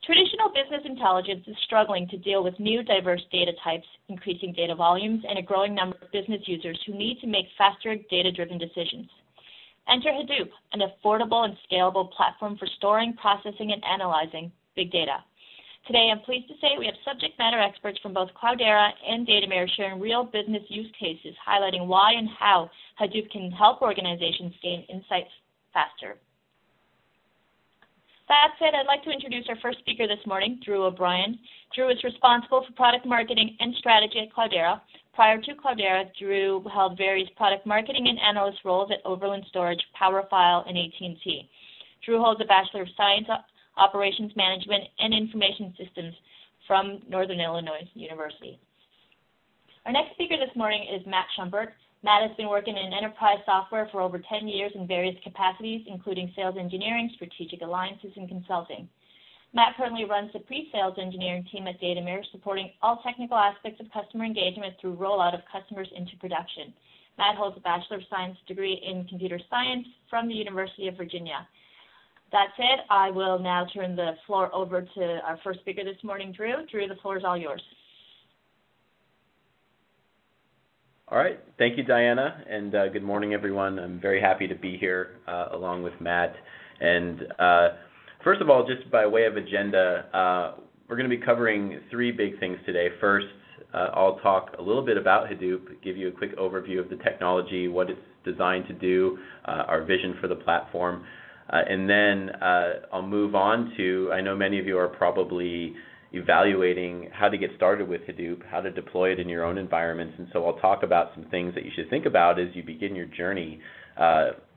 Traditional business intelligence is struggling to deal with new diverse data types, increasing data volumes, and a growing number of business users who need to make faster data-driven decisions. Enter Hadoop, an affordable and scalable platform for storing, processing, and analyzing big data. Today, I'm pleased to say we have subject matter experts from both Cloudera and Datameer sharing real business use cases, highlighting why and how Hadoop can help organizations gain insights faster. That said, I'd like to introduce our first speaker this morning, Drew O'Brien. Drew is responsible for product marketing and strategy at Cloudera. Prior to Cloudera, Drew held various product marketing and analyst roles at Overland Storage, PowerFile, and AT&T. Drew holds a Bachelor of Science Operations Management and Information Systems from Northern Illinois University. Our next speaker this morning is Matt Schumpert. Matt has been working in enterprise software for over 10 years in various capacities, including sales engineering, strategic alliances, and consulting. Matt currently runs the pre-sales engineering team at Datameer, supporting all technical aspects of customer engagement through rollout of customers into production. Matt holds a Bachelor of Science degree in computer science from the University of Virginia. That said, I will now turn the floor over to our first speaker this morning, Drew. Drew, the floor is all yours. All right. Thank you, Diana, and good morning, everyone. I'm very happy to be here along with Matt. And first of all, just by way of agenda, we're going to be covering three big things today. First, I'll talk a little bit about Hadoop, give you a quick overview of the technology, what it's designed to do, our vision for the platform. And then I'll move on to, I know many of you are probably evaluating how to get started with Hadoop, how to deploy it in your own environments, and so I'll talk about some things that you should think about as you begin your journey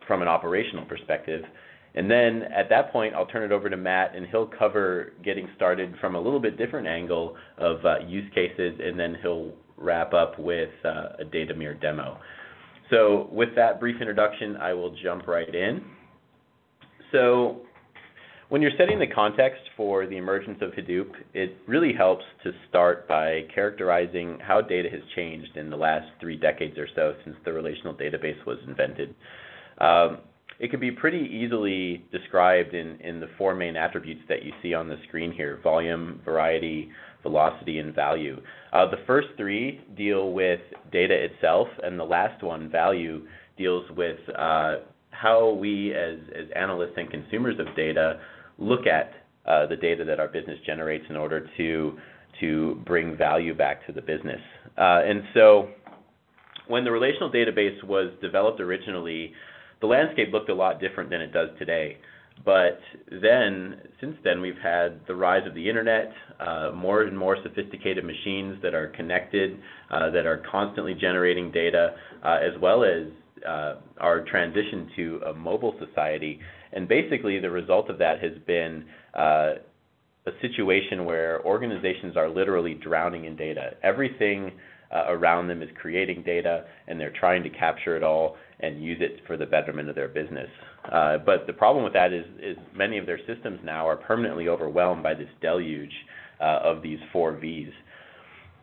from an operational perspective. And then at that point, I'll turn it over to Matt, and he'll cover getting started from a little bit different angle of use cases, and then he'll wrap up with a Datameer demo. So with that brief introduction, I will jump right in. So when you're setting the context for the emergence of Hadoop, it really helps to start by characterizing how data has changed in the last 3 decades or so since the relational database was invented. It can be pretty easily described in the 4 main attributes that you see on the screen here: volume, variety, velocity, and value. The first 3 deal with data itself, and the last one, value, deals with how we as analysts and consumers of data look at the data that our business generates in order to bring value back to the business. And so when the relational database was developed originally, the landscape looked a lot different than it does today. But then, since then, we've had the rise of the internet, more and more sophisticated machines that are connected, that are constantly generating data, as well as our transition to a mobile society. And basically, the result of that has been a situation where organizations are literally drowning in data. Everything around them is creating data, and they're trying to capture it all and use it for the betterment of their business. But the problem with that is many of their systems now are permanently overwhelmed by this deluge of these 4 Vs.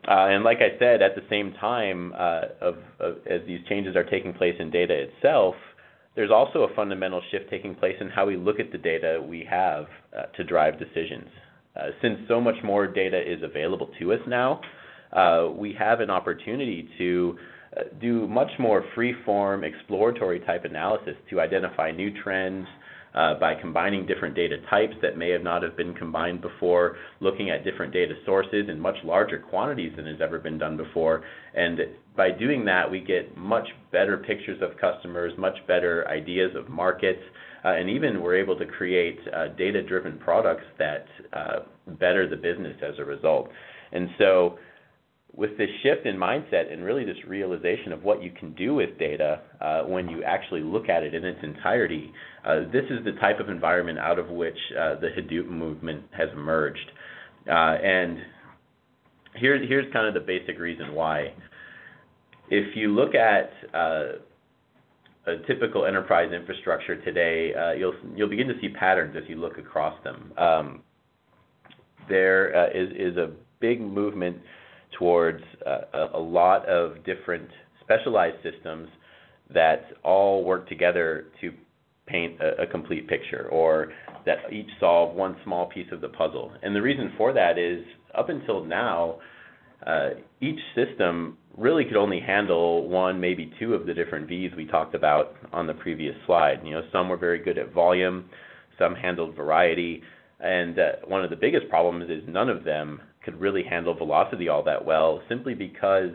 And like I said, at the same time, as these changes are taking place in data itself, there's also a fundamental shift taking place in how we look at the data we have to drive decisions. Since so much more data is available to us now, we have an opportunity to do much more free-form, exploratory type analysis to identify new trends by combining different data types that may have not have been combined before, looking at different data sources in much larger quantities than has ever been done before. And by doing that, we get much better pictures of customers, much better ideas of markets, and even we're able to create data-driven products that better the business as a result. And so with this shift in mindset and really this realization of what you can do with data when you actually look at it in its entirety, this is the type of environment out of which the Hadoop movement has emerged. And here's kind of the basic reason why. If you look at a typical enterprise infrastructure today, you'll begin to see patterns as you look across them. There is a big movement towards a lot of different specialized systems that all work together to paint a complete picture, or that each solve one small piece of the puzzle. And the reason for that is, up until now, each system really could only handle one, maybe two of the different V's we talked about on the previous slide. Some were very good at volume, some handled variety, and one of the biggest problems is none of them could really handle velocity all that well, simply because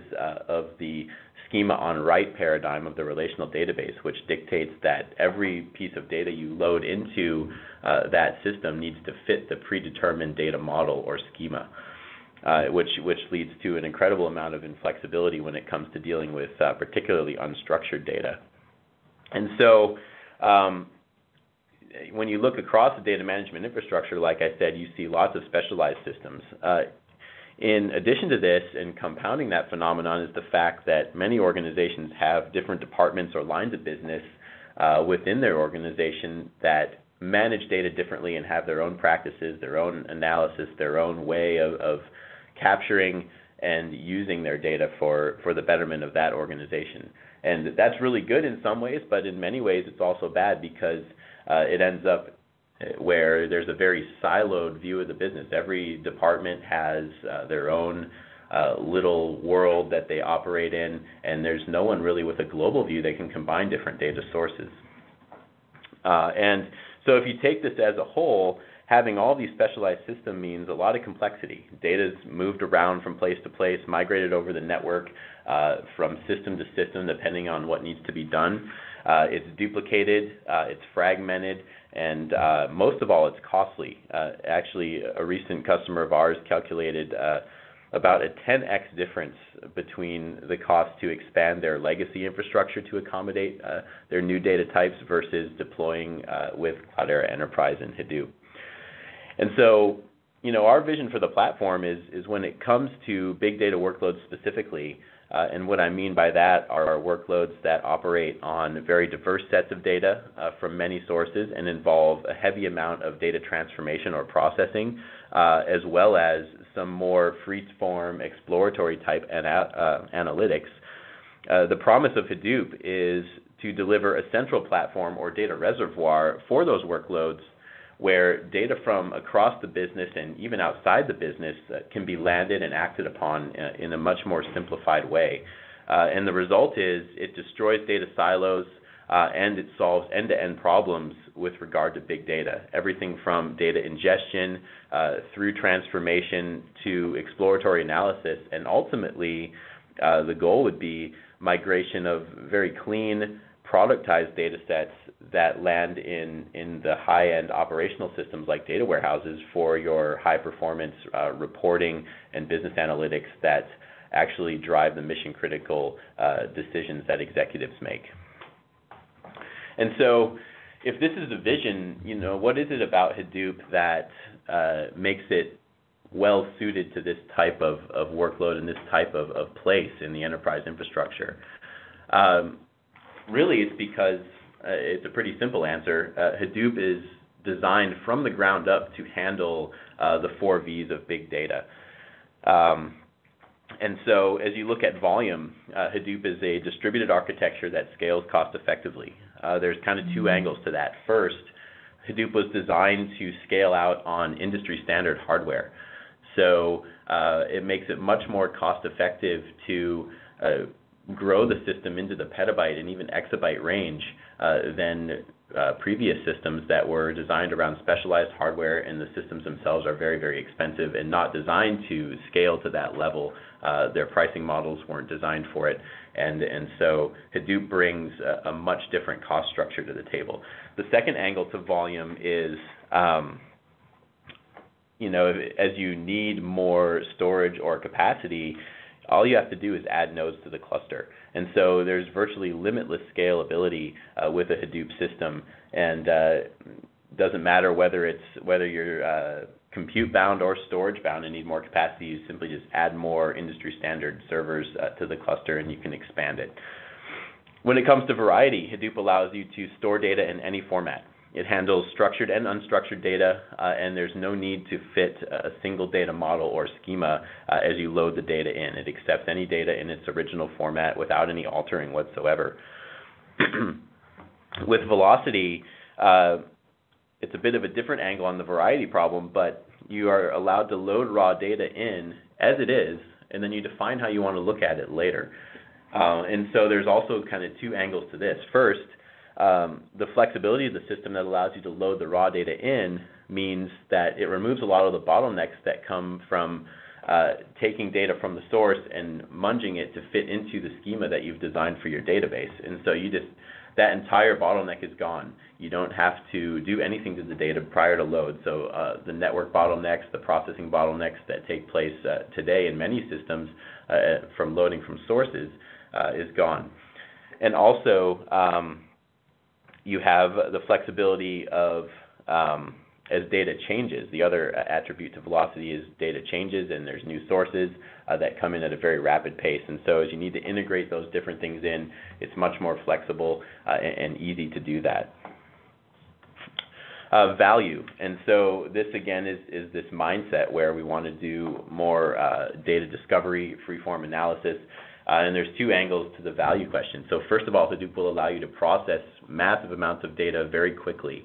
of the schema on write paradigm of the relational database, which dictates that every piece of data you load into that system needs to fit the predetermined data model or schema, which leads to an incredible amount of inflexibility when it comes to dealing with particularly unstructured data. And so when you look across the data management infrastructure, like I said, you see lots of specialized systems. In addition to this, and compounding that phenomenon, is the fact that many organizations have different departments or lines of business within their organization that manage data differently and have their own practices, their own analysis, their own way of capturing and using their data for the betterment of that organization. And that's really good in some ways, but in many ways it's also bad, because it ends up where there's a very siloed view of the business. Every department has their own little world that they operate in, and there's no one really with a global view that can combine different data sources. And so if you take this as a whole, having all these specialized systems means a lot of complexity. Data's moved around from place to place, migrated over the network from system to system depending on what needs to be done. It's duplicated, it's fragmented, and most of all, it's costly. Actually, a recent customer of ours calculated about a 10x difference between the cost to expand their legacy infrastructure to accommodate their new data types versus deploying with Cloudera Enterprise and Hadoop. And so, our vision for the platform is when it comes to big data workloads specifically, and what I mean by that are workloads that operate on very diverse sets of data from many sources and involve a heavy amount of data transformation or processing, as well as some more free-form exploratory type analytics. The promise of Hadoop is to deliver a central platform or data reservoir for those workloads, where data from across the business and even outside the business can be landed and acted upon in a much more simplified way. And the result is it destroys data silos and it solves end-to-end problems with regard to big data. Everything from data ingestion through transformation to exploratory analysis, and ultimately the goal would be migration of very clean, productized data sets that land in the high-end operational systems like data warehouses for your high-performance reporting and business analytics that actually drive the mission-critical decisions that executives make. And so if this is a vision, what is it about Hadoop that makes it well-suited to this type of workload and this type of place in the enterprise infrastructure? Really, it's because it's a pretty simple answer. Hadoop is designed from the ground up to handle the 4 V's of big data. And so as you look at volume, Hadoop is a distributed architecture that scales cost effectively. There's kind of 2 angles to that. First, Hadoop was designed to scale out on industry standard hardware. So it makes it much more cost effective to grow the system into the petabyte and even exabyte range than previous systems that were designed around specialized hardware, and the systems themselves are very, very expensive and not designed to scale to that level. Their pricing models weren't designed for it, and so Hadoop brings a much different cost structure to the table. The second angle to volume is as you need more storage or capacity, all you have to do is add nodes to the cluster. And so there's virtually limitless scalability with a Hadoop system, and doesn't matter whether you're compute bound or storage bound and need more capacity. You simply just add more industry standard servers to the cluster and you can expand it. When it comes to variety, Hadoop allows you to store data in any format. It handles structured and unstructured data, and there's no need to fit a single data model or schema as you load the data in. It accepts any data in its original format without any altering whatsoever. With velocity, it's a bit of a different angle on the variety problem, but you are allowed to load raw data in as it is, and then you define how you want to look at it later. And so there's also kind of two angles to this. First, the flexibility of the system that allows you to load the raw data in means that it removes a lot of the bottlenecks that come from taking data from the source and munging it to fit into the schema that you've designed for your database. And so that entire bottleneck is gone. You don't have to do anything to the data prior to load. So the network bottlenecks, the processing bottlenecks that take place today in many systems from loading from sources is gone. And also, you have the flexibility of as data changes. The other attribute to velocity is data changes, and there's new sources that come in at a very rapid pace. And so as you need to integrate those different things in, it's much more flexible and easy to do that. Value. And so this, again, is this mindset where we want to do more data discovery, free-form analysis. And there's two angles to the value question. So first of all, Hadoop will allow you to process massive amounts of data very quickly.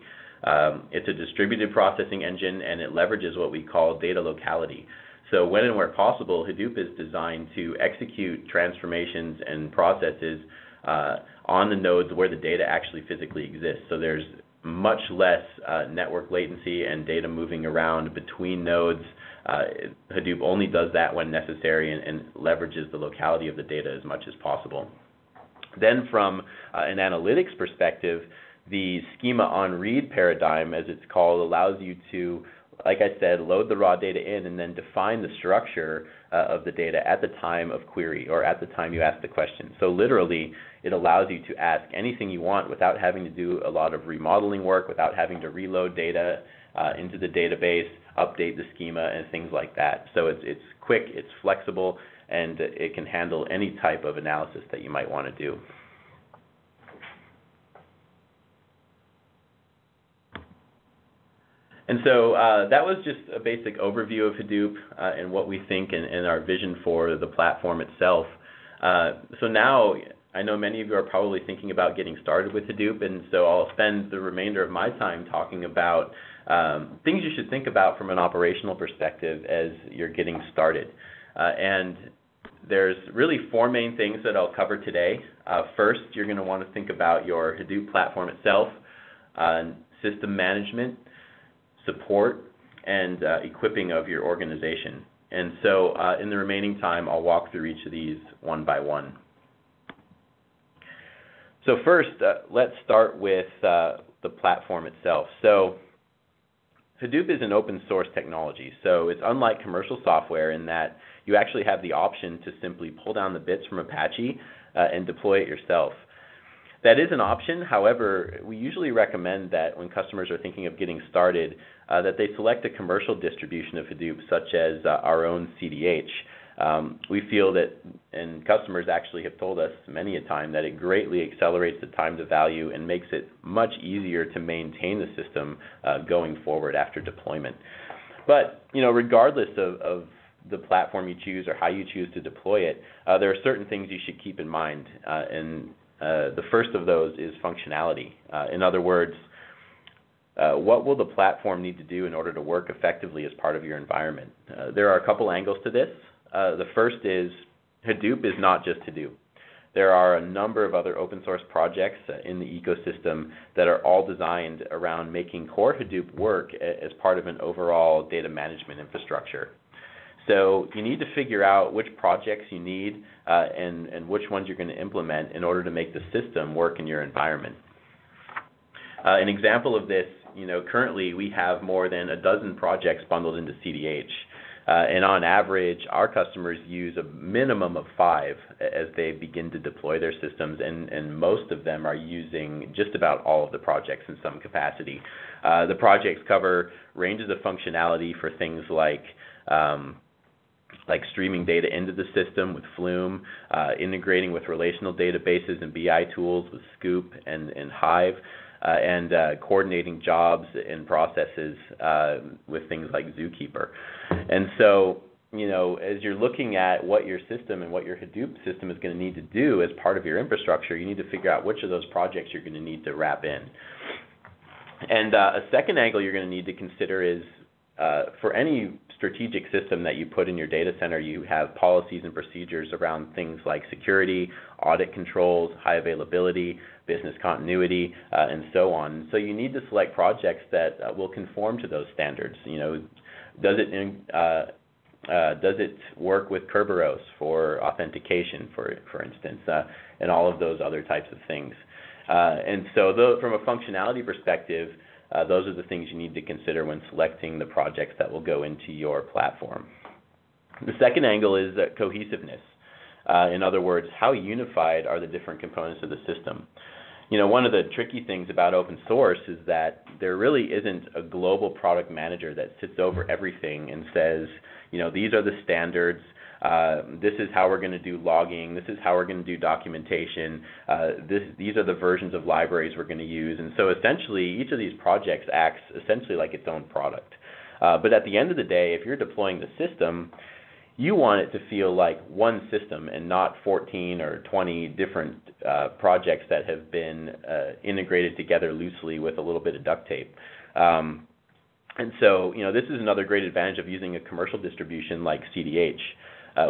It's a distributed processing engine, and it leverages what we call data locality. So when and where possible, Hadoop is designed to execute transformations and processes on the nodes where the data actually physically exists. So there's much less network latency and data moving around between nodes. Hadoop only does that when necessary and leverages the locality of the data as much as possible. Then from an analytics perspective, the schema on read paradigm, as it's called, allows you to, like I said, load the raw data in and then define the structure of the data at the time of query or at the time you ask the question. So literally, it allows you to ask anything you want without having to do a lot of remodeling work, without having to reload data into the database, update the schema, and things like that. So it's quick, it's flexible, and it can handle any type of analysis that you might want to do. And so that was just a basic overview of Hadoop and what we think and our vision for the platform itself. So now I know many of you are probably thinking about getting started with Hadoop, and so I'll spend the remainder of my time talking about things you should think about from an operational perspective as you're getting started. And there's really four main things that I'll cover today. First, you're going to want to think about your Hadoop platform itself, system management, support, and equipping of your organization. And so in the remaining time, I'll walk through each of these one by one. So first, let's start with the platform itself. So Hadoop is an open source technology, so it's unlike commercial software in that you actually have the option to simply pull down the bits from Apache and deploy it yourself. That is an option. However, we usually recommend that when customers are thinking of getting started, that they select a commercial distribution of Hadoop, such as our own CDH. We feel that, and customers actually have told us many a time, that it greatly accelerates the time to value and makes it much easier to maintain the system going forward after deployment. But regardless of the platform you choose or how you choose to deploy it, there are certain things you should keep in mind. And the first of those is functionality. In other words, what will the platform need to do in order to work effectively as part of your environment? There are a couple angles to this. The first is Hadoop is not just Hadoop. There are a number of other open source projects in the ecosystem that are all designed around making core Hadoop work as part of an overall data management infrastructure. So you need to figure out which projects you need and which ones you're going to implement in order to make the system work in your environment. An example of this, currently we have more than a dozen projects bundled into CDH. And on average, our customers use a minimum of 5 as they begin to deploy their systems, and most of them are using just about all of the projects in some capacity. The projects cover ranges of functionality for things like streaming data into the system with Flume, integrating with relational databases and BI tools with Scoop and Hive, and coordinating jobs and processes with things like Zookeeper. And so, as you're looking at what your system and what your Hadoop system is going to need to do as part of your infrastructure, you need to figure out which of those projects you're going to need to wrap in. And a second angle you're going to need to consider is for any strategic system that you put in your data center, you have policies and procedures around things like security, audit controls, high availability, business continuity, and so on. So you need to select projects that will conform to those standards. Does it work with Kerberos for authentication, for instance, and all of those other types of things. And so from a functionality perspective, those are the things you need to consider when selecting the projects that will go into your platform. The second angle is cohesiveness. In other words, how unified are the different components of the system? One of the tricky things about open source is that there really isn't a global product manager that sits over everything and says, these are the standards, this is how we're going to do logging, this is how we're going to do documentation, these are the versions of libraries we're going to use. And so essentially, each of these projects acts essentially like its own product. But at the end of the day, if you're deploying the system, you want it to feel like one system and not 14 or 20 different projects that have been integrated together loosely with a little bit of duct tape. And so, this is another great advantage of using a commercial distribution like CDH.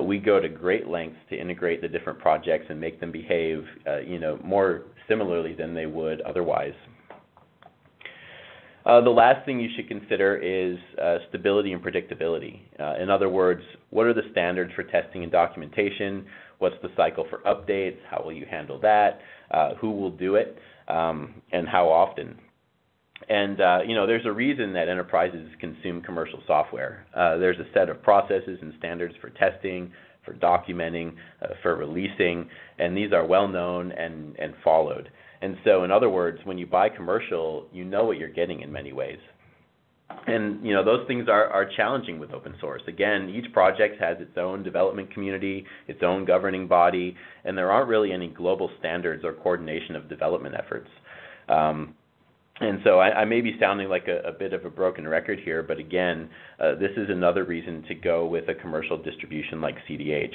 We go to great lengths to integrate the different projects and make them behave, more similarly than they would otherwise. The last thing you should consider is stability and predictability. In other words, what are the standards for testing and documentation? What's the cycle for updates? How will you handle that? Who will do it? And how often? And, there's a reason that enterprises consume commercial software. There's a set of processes and standards for testing, for documenting, for releasing, and these are well known and followed. And so, in other words, when you buy commercial, you know what you're getting in many ways. And, those things are challenging with open source. Again, each project has its own development community, its own governing body, and there aren't really any global standards or coordination of development efforts. And so I may be sounding like a bit of a broken record here, but again, this is another reason to go with a commercial distribution like CDH.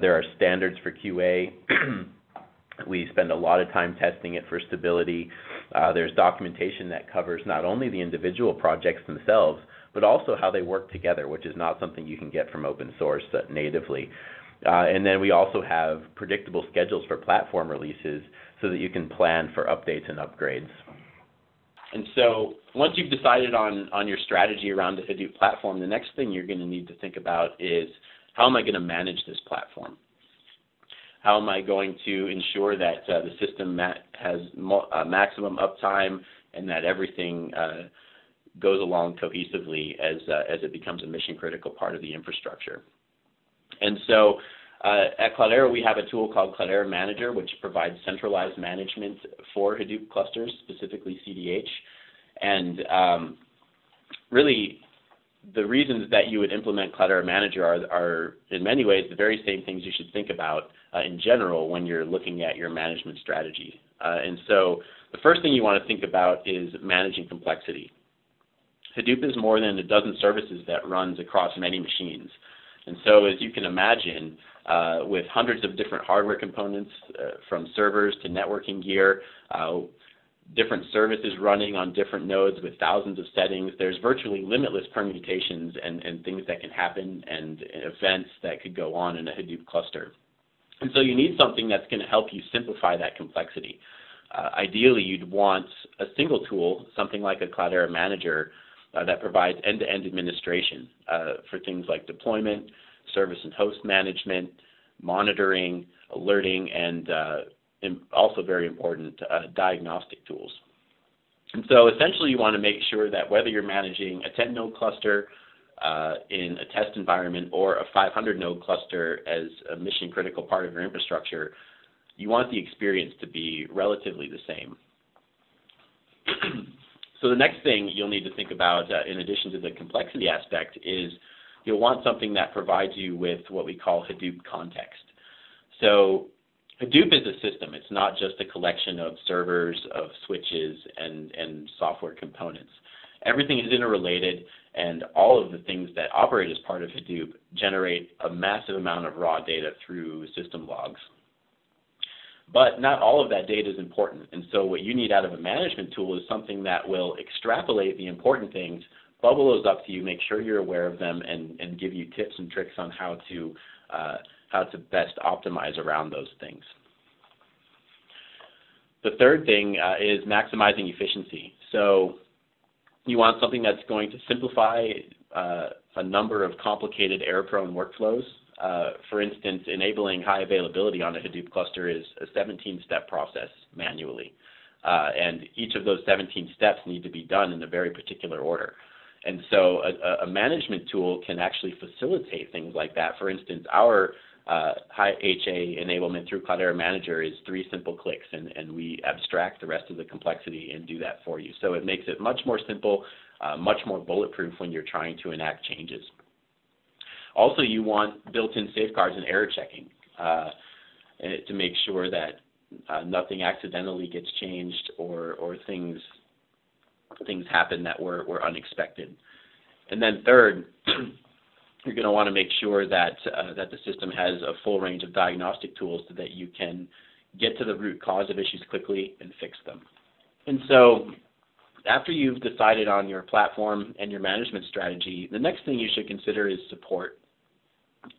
There are standards for QA. We spend a lot of time testing it for stability. There's documentation that covers not only the individual projects themselves, but also how they work together, which is not something you can get from open source natively. And then we also have predictable schedules for platform releases so that you can plan for updates and upgrades. And so once you've decided on your strategy around the Hadoop platform, the next thing you're going to need to think about is, how am I going to manage this platform? How am I going to ensure that the system has maximum uptime and that everything goes along cohesively as it becomes a mission-critical part of the infrastructure? And so at Cloudera, we have a tool called Cloudera Manager, which provides centralized management for Hadoop clusters, specifically CDH. And really, the reasons that you would implement Cloudera Manager are in many ways the very same things you should think about in general when you're looking at your management strategy. And so the first thing you want to think about is managing complexity. Hadoop is more than a dozen services that runs across many machines. And so as you can imagine, with hundreds of different hardware components, from servers to networking gear, different services running on different nodes with thousands of settings, there's virtually limitless permutations and things that can happen and events that could go on in a Hadoop cluster. And so you need something that's going to help you simplify that complexity. Ideally, you'd want a single tool, something like a Cloudera Manager, that provides end-to-end administration for things like deployment, service and host management, monitoring, alerting, and also very important, diagnostic tools. And so essentially you want to make sure that whether you're managing a 10-node cluster in a test environment or a 500-node cluster as a mission-critical part of your infrastructure, you want the experience to be relatively the same. So the next thing you'll need to think about, in addition to the complexity aspect, is you'll want something that provides you with what we call Hadoop context. So Hadoop is a system. It's not just a collection of servers, of switches, and software components. Everything is interrelated, and all of the things that operate as part of Hadoop generate a massive amount of raw data through system logs. But not all of that data is important. And so what you need out of a management tool is something that will extrapolate the important things, bubble those up to you, make sure you're aware of them, and give you tips and tricks on how to best optimize around those things. The third thing is maximizing efficiency. So you want something that's going to simplify a number of complicated error-prone workflows. For instance, enabling high availability on a Hadoop cluster is a 17-step process manually. And each of those 17 steps need to be done in a very particular order. And so a management tool can actually facilitate things like that. For instance, our high HA enablement through Cloudera Manager is 3 simple clicks, and we abstract the rest of the complexity and do that for you. So it makes it much more simple, much more bulletproof when you're trying to enact changes. Also, you want built-in safeguards and error checking to make sure that nothing accidentally gets changed or things happen that were unexpected. And then third, you're going to want to make sure that that the system has a full range of diagnostic tools so that you can get to the root cause of issues quickly and fix them. And so after you've decided on your platform and your management strategy, the next thing you should consider is support.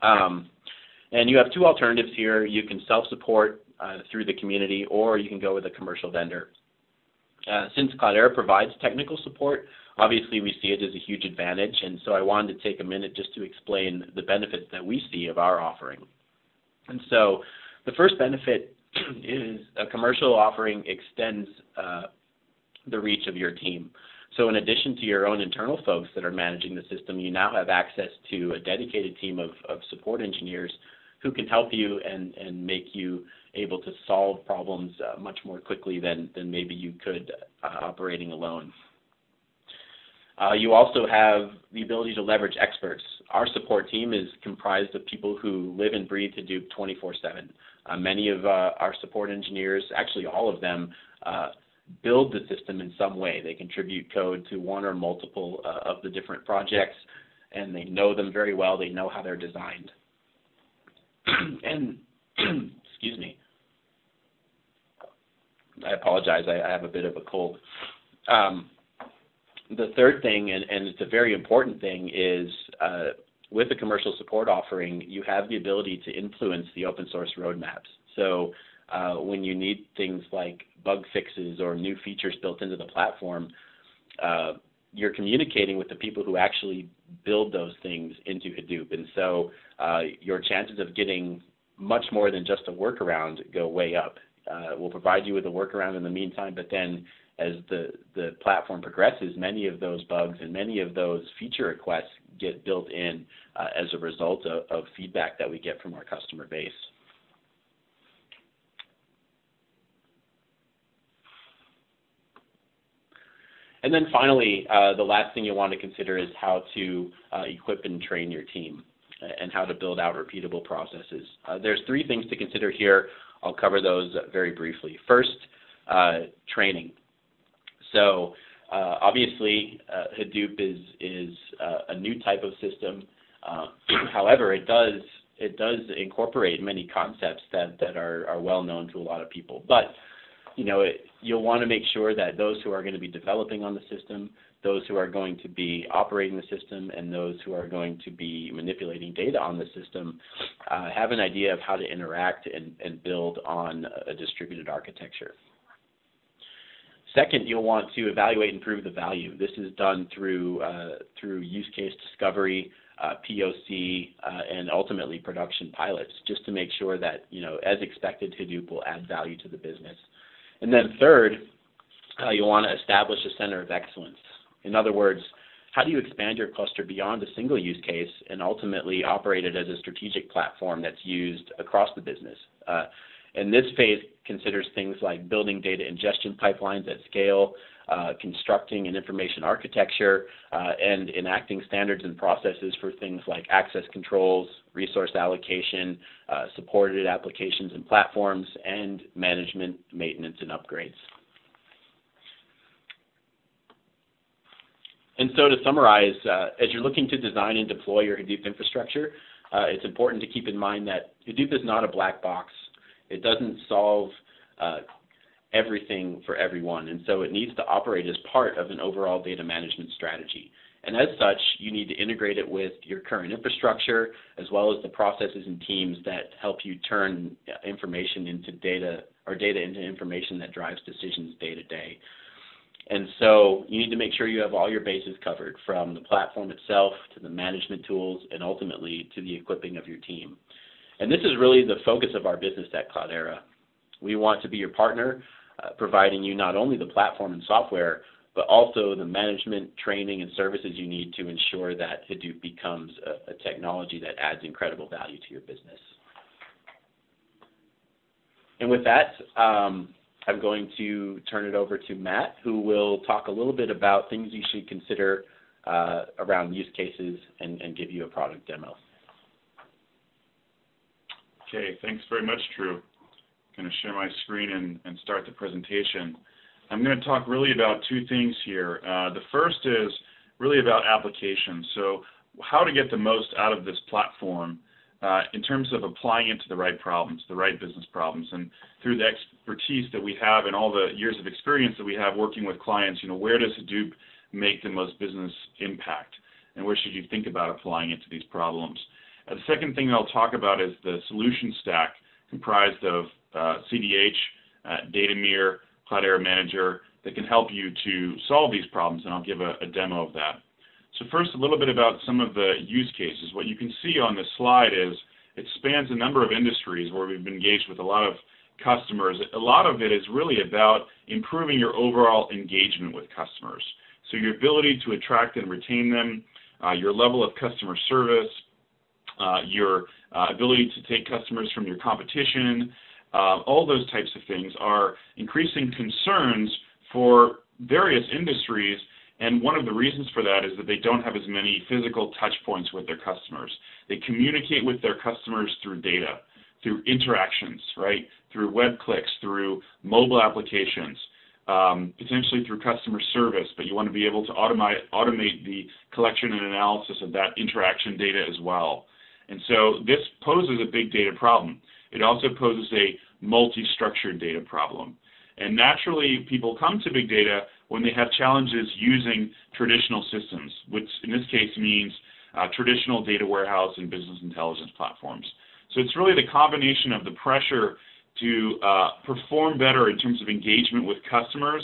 And you have 2 alternatives here. You can self-support through the community, or you can go with a commercial vendor. Since Cloudera provides technical support, obviously we see it as a huge advantage, and so I wanted to take a minute just to explain the benefits that we see of our offering. And so the first benefit is a commercial offering extends the reach of your team. So in addition to your own internal folks that are managing the system, you now have access to a dedicated team of support engineers who can help you and make you able to solve problems much more quickly than maybe you could operating alone. You also have the ability to leverage experts. Our support team is comprised of people who live and breathe Hadoop 24/7. Many of our support engineers, actually all of them, build the system in some way. They contribute code to one or multiple of the different projects, and they know them very well. They know how they're designed. And, excuse me, I apologize, I have a bit of a cold. The third thing, and it's a very important thing, is with a commercial support offering, you have the ability to influence the open source roadmaps. So when you need things like bug fixes or new features built into the platform, you're communicating with the people who actually build those things into Hadoop. And so your chances of getting much more than just a workaround go way up. We'll provide you with a workaround in the meantime, but then as the platform progresses, many of those bugs and many of those feature requests get built in as a result of feedback that we get from our customer base. And then finally, the last thing you'll want to consider is how to equip and train your team and how to build out repeatable processes. There's 3 things to consider here. I'll cover those very briefly. First, training. So obviously, Hadoop is a new type of system. However, it does incorporate many concepts that are well known to a lot of people. But you'll want to make sure that those who are going to be developing on the system, those who are going to be operating the system, and those who are going to be manipulating data on the system have an idea of how to interact and build on a distributed architecture. Second, you'll want to evaluate and prove the value. This is done through use case discovery, POC, and ultimately production pilots, just to make sure that, as expected, Hadoop will add value to the business. And then third, you'll want to establish a center of excellence. In other words, how do you expand your cluster beyond a single use case and ultimately operate it as a strategic platform that's used across the business? And this phase considers things like building data ingestion pipelines at scale, constructing an information architecture, and enacting standards and processes for things like access controls, resource allocation, supported applications and platforms, and management, maintenance, and upgrades. And so to summarize, as you're looking to design and deploy your Hadoop infrastructure, it's important to keep in mind that Hadoop is not a black box. It doesn't solve everything for everyone, and so it needs to operate as part of an overall data management strategy. And as such, you need to integrate it with your current infrastructure, as well as the processes and teams that help you turn information into data, or data into information that drives decisions day to day. And so you need to make sure you have all your bases covered, from the platform itself to the management tools and ultimately to the equipping of your team. And this is really the focus of our business at Cloudera. We want to be your partner, providing you not only the platform and software, but also the management, training, and services you need to ensure that Hadoop becomes a technology that adds incredible value to your business. And with that, I'm going to turn it over to Matt, who will talk a little bit about things you should consider around use cases and give you a product demo. Okay, thanks very much, Drew. I'm going to share my screen and start the presentation. I'm going to talk really about two things here. The first is really about applications. So how to get the most out of this platform in terms of applying it to the right problems, the right business problems. And through the expertise that we have and all the years of experience that we have working with clients, where does Hadoop make the most business impact? And where should you think about applying it to these problems? The second thing I'll talk about is the solution stack comprised of CDH, Datameer, Cloudera Manager that can help you to solve these problems, and I'll give a demo of that. So first, a little bit about some of the use cases. What you can see on this slide is it spans a number of industries where we've been engaged with a lot of customers. A lot of it is really about improving your overall engagement with customers. So your ability to attract and retain them, your level of customer service, your ability to take customers from your competition, all those types of things are increasing concerns for various industries, and one of the reasons for that is that they don't have as many physical touch points with their customers. They communicate with their customers through data, through interactions, right? Through web clicks, through mobile applications, potentially through customer service, but you want to be able to automate the collection and analysis of that interaction data as well. And so this poses a big data problem. It also poses a multi-structured data problem. And naturally, people come to big data when they have challenges using traditional systems, which in this case means traditional data warehouse and business intelligence platforms. So it's really the combination of the pressure to perform better in terms of engagement with customers,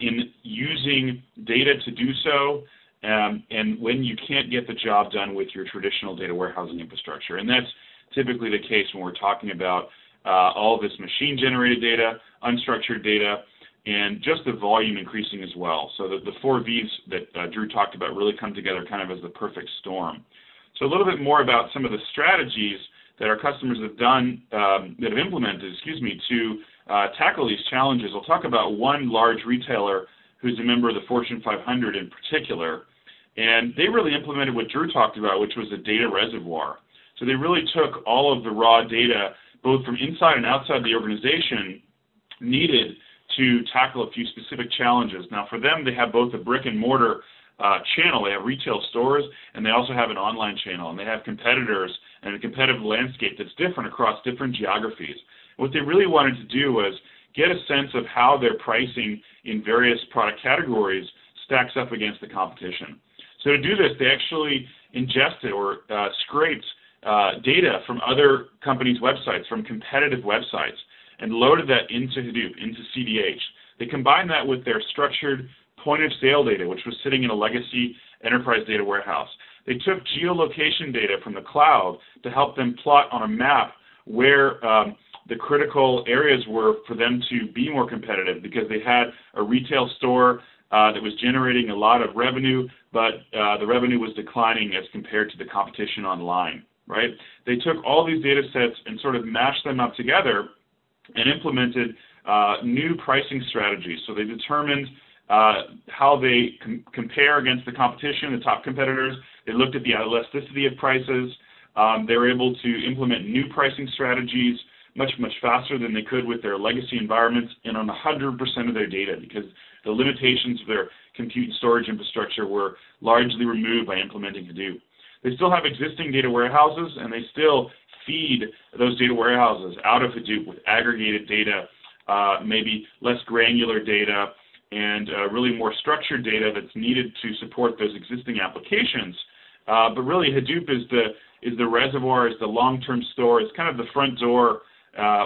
in using data to do so, and when you can't get the job done with your traditional data warehousing infrastructure. And that's typically the case when we're talking about all of this machine-generated data, unstructured data, and just the volume increasing as well. So the four V's that Drew talked about really come together kind of as the perfect storm. So a little bit more about some of the strategies that our customers have done, that have implemented, to tackle these challenges. I'll talk about one large retailer who's a member of the Fortune 500 in particular, and they really implemented what Drew talked about, which was a data reservoir. So they really took all of the raw data, both from inside and outside the organization, needed to tackle a few specific challenges. Now for them, they have both a brick and mortar channel. They have retail stores, and they also have an online channel, and they have competitors and a competitive landscape that's different across different geographies. What they really wanted to do was get a sense of how their pricing in various product categories stacks up against the competition. So to do this, they actually ingested or scraped data from other companies' websites, from competitive websites, and loaded that into Hadoop, into CDH. They combined that with their structured point-of-sale data, which was sitting in a legacy enterprise data warehouse. They took geolocation data from the cloud to help them plot on a map where the critical areas were for them to be more competitive, because they had a retail store that was generating a lot of revenue, but the revenue was declining as compared to the competition online, right? They took all these data sets and sort of mashed them up together and implemented new pricing strategies. So they determined how they compare against the competition, the top competitors. They looked at the elasticity of prices. They were able to implement new pricing strategies much faster than they could with their legacy environments and on 100% of their data, because the limitations of their compute and storage infrastructure were largely removed by implementing Hadoop. They still have existing data warehouses, and they still feed those data warehouses out of Hadoop with aggregated data, maybe less granular data, and really more structured data that's needed to support those existing applications. But really, Hadoop is the reservoir, is the long-term store, is kind of the front door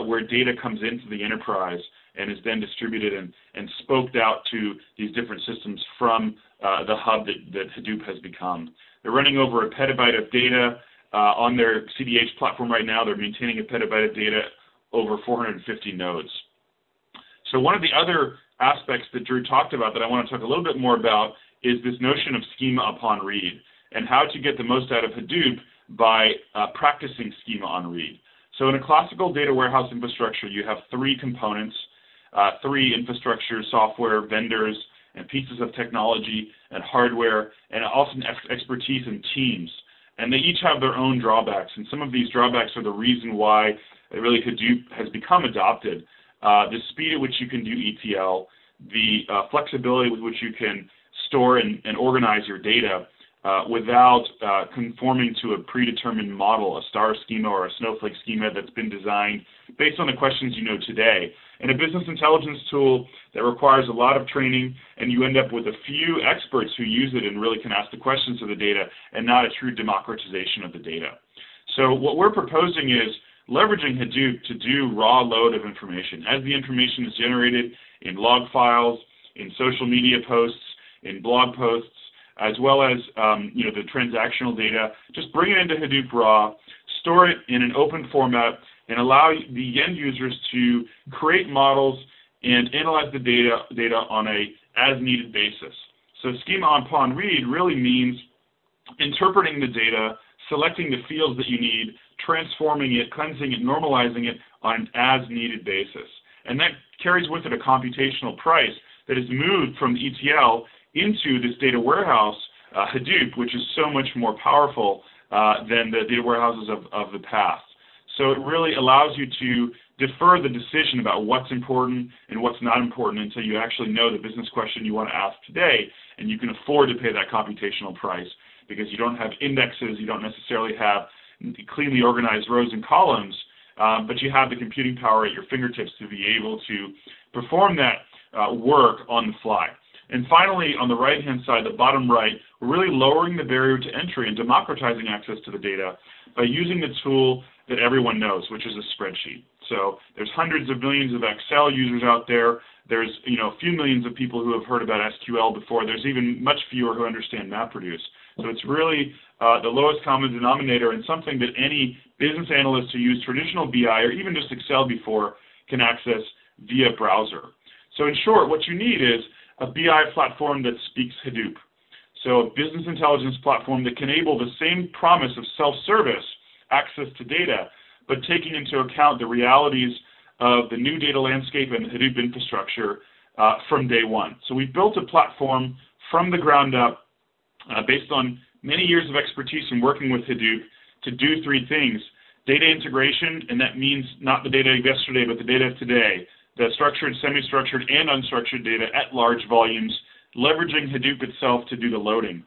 where data comes into the enterprise and is then distributed and spoked out to these different systems from the hub that Hadoop has become. They're running over a petabyte of data on their CDH platform right now. They're maintaining a petabyte of data over 450 nodes. So one of the other aspects that Drew talked about that I want to talk a little bit more about is this notion of schema upon read and how to get the most out of Hadoop by practicing schema on read. So in a classical data warehouse infrastructure, you have three components, three infrastructure, software, vendors, and pieces of technology and hardware, and often expertise and teams. And they each have their own drawbacks, and some of these drawbacks are the reason why really Hadoop has become adopted. The speed at which you can do ETL, the flexibility with which you can store and organize your data without conforming to a predetermined model, a star schema or a snowflake schema that's been designed based on the questions you know today. And a business intelligence tool that requires a lot of training, and you end up with a few experts who use it and really can ask the questions of the data and not a true democratization of the data. So what we're proposing is leveraging Hadoop to do raw load of information. As the information is generated in log files, in social media posts, in blog posts, as well as the transactional data, just bring it into Hadoop raw, store it in an open format, and allow the end users to create models and analyze the data on a as-needed basis. So schema upon read really means interpreting the data, selecting the fields that you need, transforming it, cleansing it, normalizing it on an as-needed basis. And that carries with it a computational price that is moved from ETL into this data warehouse, Hadoop, which is so much more powerful than the data warehouses of the past. So it really allows you to defer the decision about what's important and what's not important until you actually know the business question you want to ask today, and you can afford to pay that computational price because you don't have indexes, you don't necessarily have cleanly organized rows and columns, but you have the computing power at your fingertips to be able to perform that work on the fly. And finally, on the right-hand side, the bottom right, we're really lowering the barrier to entry and democratizing access to the data by using the tool that everyone knows, which is a spreadsheet. So there's hundreds of millions of Excel users out there. There's a few millions of people who have heard about SQL before. There's even much fewer who understand MapReduce. So it's really the lowest common denominator and something that any business analyst who used traditional BI or even just Excel before can access via browser. So in short, what you need is a BI platform that speaks Hadoop. So a business intelligence platform that can enable the same promise of self-service access to data, but taking into account the realities of the new data landscape and the Hadoop infrastructure from day one. So we've built a platform from the ground up based on many years of expertise in working with Hadoop to do three things. Data integration, and that means not the data of yesterday, but the data of today. The structured, semi-structured, and unstructured data at large volumes, leveraging Hadoop itself to do the loading.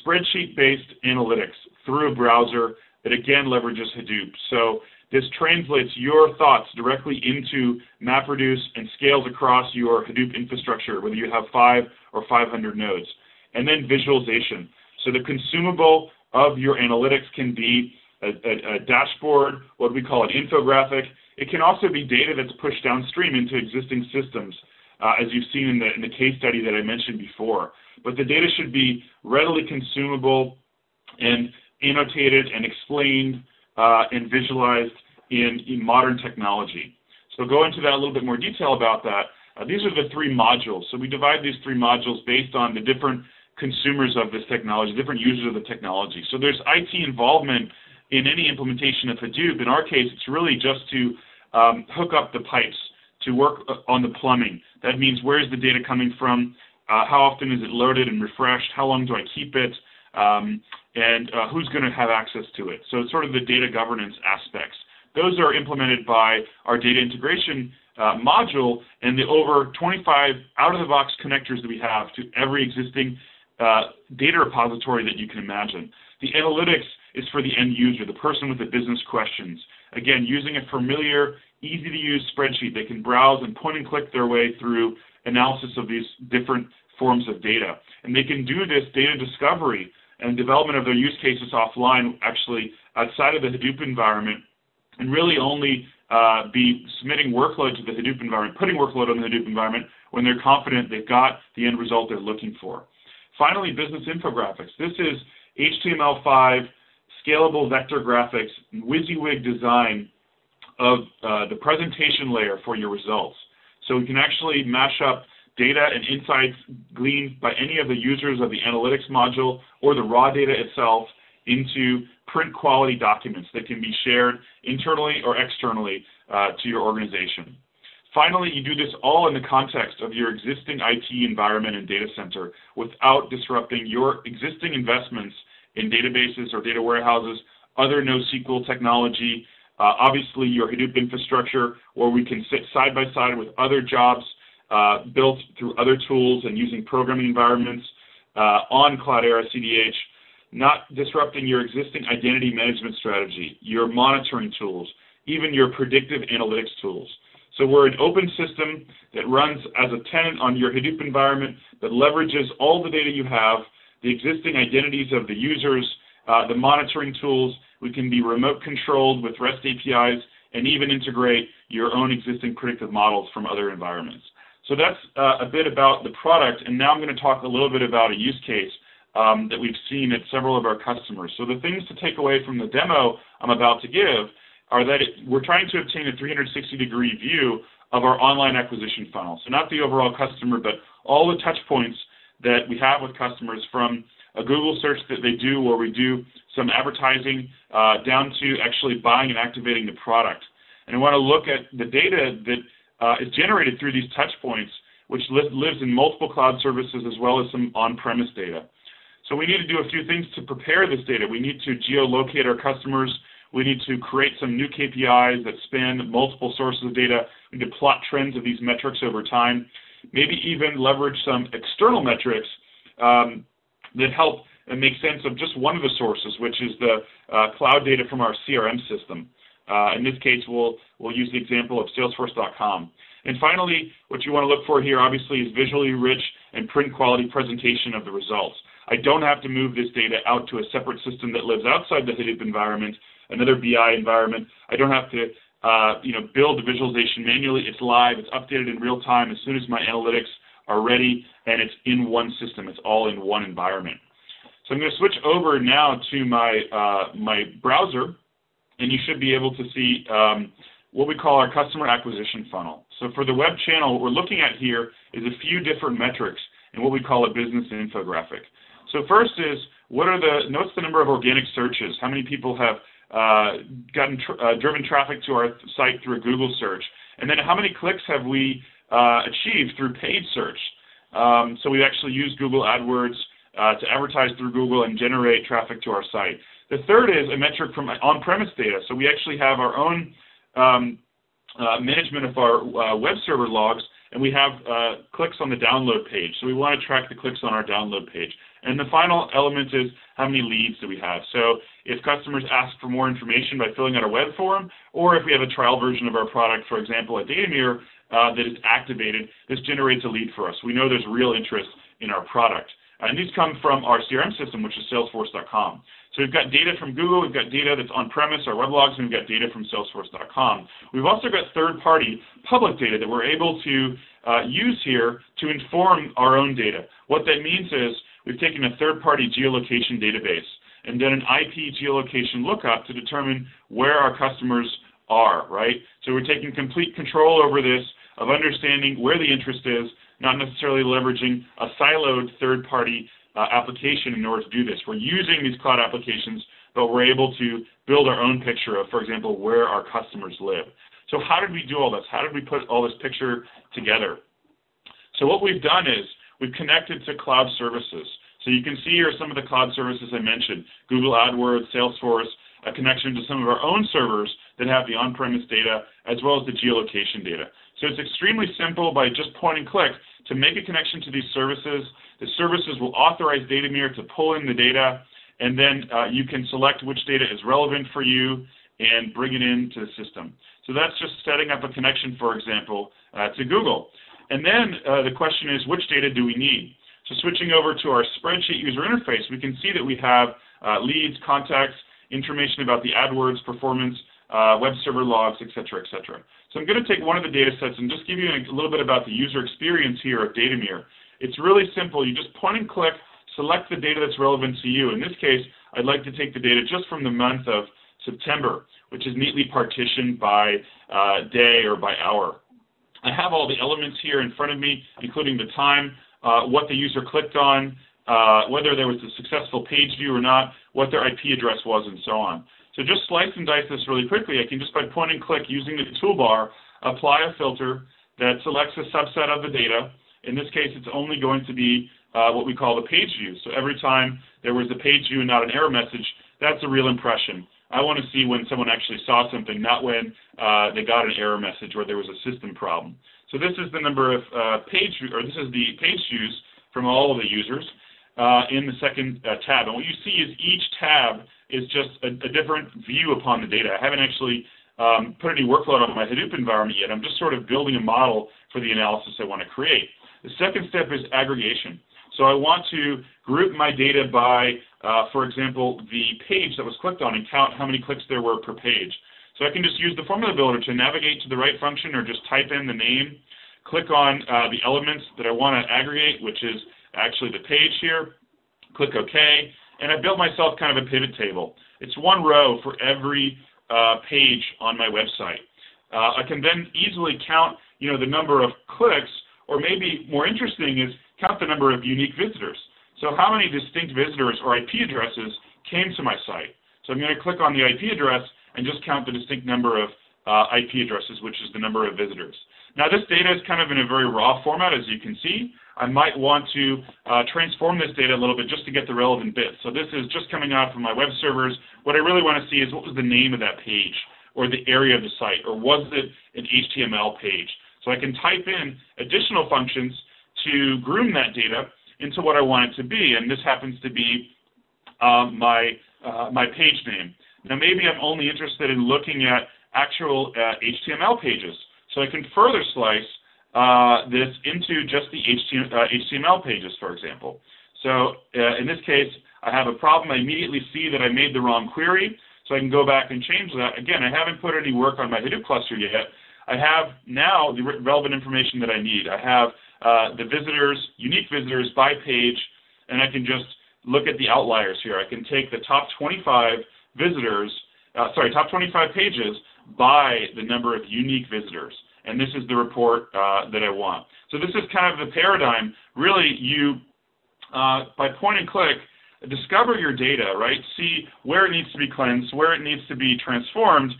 Spreadsheet-based analytics through a browser that again leverages Hadoop. So this translates your thoughts directly into MapReduce and scales across your Hadoop infrastructure, whether you have 5 or 500 nodes. And then visualization. So the consumable of your analytics can be a dashboard, what we call an infographic. It can also be data that's pushed downstream into existing systems, as you've seen in the case study that I mentioned before. But the data should be readily consumable and annotated and explained and visualized in modern technology. So go into that a little bit more detail about that. These are the three modules. So we divide these three modules based on the different consumers of this technology, different users of the technology. So there's IT involvement in any implementation of Hadoop. In our case, it's really just to hook up the pipes, to work on the plumbing. That means where is the data coming from, how often is it loaded and refreshed, how long do I keep it, and who's going to have access to it. So it's sort of the data governance aspects. Those are implemented by our data integration module and the over 25 out-of-the-box connectors that we have to every existing data repository that you can imagine. The analytics is for the end user, the person with the business questions. Again, using a familiar, easy-to-use spreadsheet, they can browse and point and click their way through analysis of these different forms of data. And they can do this data discovery and development of their use cases offline, actually outside of the Hadoop environment, and really only be submitting workload to the Hadoop environment, putting workload on the Hadoop environment when they're confident they've got the end result they're looking for. Finally, business infographics. This is HTML5, scalable vector graphics, WYSIWYG design of the presentation layer for your results. So we can actually mash up data and insights gleaned by any of the users of the analytics module or the raw data itself into print quality documents that can be shared internally or externally to your organization. Finally, you do this all in the context of your existing IT environment and data center without disrupting your existing investments in databases or data warehouses, other NoSQL technology, obviously your Hadoop infrastructure, where we can sit side by side with other jobs built through other tools and using programming environments on Cloudera CDH, not disrupting your existing identity management strategy, your monitoring tools, even your predictive analytics tools. So we're an open system that runs as a tenant on your Hadoop environment that leverages all the data you have, the existing identities of the users, the monitoring tools. We can be remote controlled with REST APIs and even integrate your own existing predictive models from other environments. So that's a bit about the product, and now I'm going to talk a little bit about a use case that we've seen at several of our customers. So the things to take away from the demo I'm about to give are that we're trying to obtain a 360-degree view of our online acquisition funnel. So not the overall customer, but all the touch points that we have with customers, from a Google search that they do where we do some advertising down to actually buying and activating the product. And I want to look at the data that is generated through these touch points, which lives in multiple cloud services as well as some on-premise data. So we need to do a few things to prepare this data. We need to geolocate our customers. We need to create some new KPIs that span multiple sources of data. We need to plot trends of these metrics over time. Maybe even leverage some external metrics that help and make sense of just one of the sources, which is the cloud data from our CRM system. In this case, we'll use the example of Salesforce.com. And finally, what you want to look for here, obviously, is visually rich and print quality presentation of the results. I don't have to move this data out to a separate system that lives outside the Hadoop environment, another BI environment. I don't have to build the visualization manually. It's live. It's updated in real time as soon as my analytics are ready, and it's in one system. It's all in one environment. So I'm going to switch over now to my browser, and you should be able to see what we call our customer acquisition funnel. So for the web channel, what we're looking at here is a few different metrics in what we call a business infographic. So first is, notice the number of organic searches. How many people have driven traffic to our site through a Google search? And then how many clicks have we achieved through paid search? So we actually use Google AdWords to advertise through Google and generate traffic to our site. The third is a metric from on-premise data. So we actually have our own management of our web server logs, and we have clicks on the download page. So we want to track the clicks on our download page. And the final element is how many leads do we have. So if customers ask for more information by filling out a web form, or if we have a trial version of our product, for example, at Datameer, that is activated, this generates a lead for us. We know there's real interest in our product. And these come from our CRM system, which is Salesforce.com. So we've got data from Google, we've got data that's on-premise, our web logs, and we've got data from Salesforce.com. We've also got third-party public data that we're able to use here to inform our own data. What that means is we've taken a third-party geolocation database and done an IP geolocation lookup to determine where our customers are, right? So we're taking complete control over this, of understanding where the interest is, not necessarily leveraging a siloed third-party application in order to do this. We're using these cloud applications, but we're able to build our own picture of, for example, where our customers live. So how did we do all this? How did we put all this picture together? So what we've done is we've connected to cloud services. So you can see here some of the cloud services I mentioned: Google AdWords, Salesforce, a connection to some of our own servers that have the on-premise data, as well as the geolocation data. So it's extremely simple by just point and click to make a connection to these services. The services will authorize Datameer to pull in the data, and then you can select which data is relevant for you and bring it into the system. So that's just setting up a connection, for example, to Google. And then the question is, which data do we need? So switching over to our spreadsheet user interface, we can see that we have leads, contacts, information about the AdWords performance, web server logs, et cetera, et cetera. So I'm going to take one of the data sets and just give you a little bit about the user experience here of Datameer. It's really simple. You just point and click, select the data that's relevant to you. In this case, I'd like to take the data just from the month of September, which is neatly partitioned by day or by hour. I have all the elements here in front of me, including the time, what the user clicked on, whether there was a successful page view or not, what their IP address was, and so on. So just slice and dice this really quickly. I can just by point and click using the toolbar, apply a filter that selects a subset of the data. In this case, it's only going to be what we call the page view. So every time there was a page view and not an error message, that's a real impression. I want to see when someone actually saw something, not when they got an error message or there was a system problem. So this is the number of this is the page views from all of the users in the second tab. And what you see is each tab is just a different view upon the data. I haven't actually put any workload on my Hadoop environment yet. I'm just sort of building a model for the analysis I want to create. The second step is aggregation. So I want to group my data by, for example, the page that was clicked on and count how many clicks there were per page. So I can just use the formula builder to navigate to the right function or just type in the name, click on the elements that I want to aggregate, which is actually the page here, click OK, and I built myself kind of a pivot table. It's one row for every page on my website. I can then easily count, the number of clicks, or maybe more interesting is count the number of unique visitors. So how many distinct visitors or IP addresses came to my site? So I'm going to click on the IP address and just count the distinct number of IP addresses, which is the number of visitors. Now this data is kind of in a very raw format, as you can see. I might want to transform this data a little bit just to get the relevant bits. So this is just coming out from my web servers. What I really want to see is what was the name of that page, or the area of the site, or was it an HTML page? So I can type in additional functions to groom that data into what I want it to be, and this happens to be my page name. Now maybe I'm only interested in looking at actual HTML pages, so I can further slice this into just the HTML pages, for example. So in this case, I have a problem. I immediately see that I made the wrong query, so I can go back and change that. Again, I haven't put any work on my Hadoop cluster yet. I have now the relevant information that I need. I have the visitors, unique visitors by page, and I can just look at the outliers here. I can take the top 25 visitors, top 25 pages by the number of unique visitors. And this is the report that I want. So this is kind of the paradigm. Really, you, by point and click, discover your data, right? See where it needs to be cleansed, where it needs to be transformed.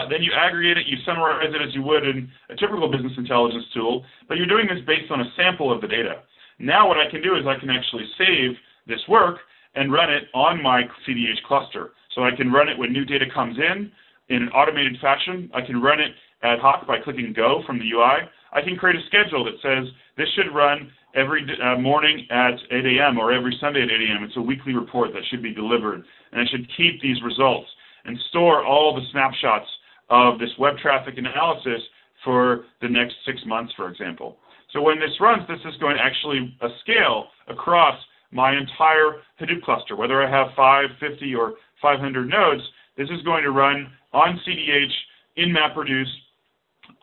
Then you aggregate it, you summarize it as you would in a typical business intelligence tool, but you're doing this based on a sample of the data. Now what I can do is I can actually save this work and run it on my CDH cluster. So I can run it when new data comes in an automated fashion. I can run it ad hoc by clicking Go from the UI. I can create a schedule that says this should run every morning at 8 a.m. or every Sunday at 8 a.m. It's a weekly report that should be delivered, and I should keep these results and store all the snapshots of this web traffic analysis for the next 6 months, for example. So when this runs, this is going to actually scale across my entire Hadoop cluster. Whether I have 5, 50, or 500 nodes, this is going to run on CDH in MapReduce,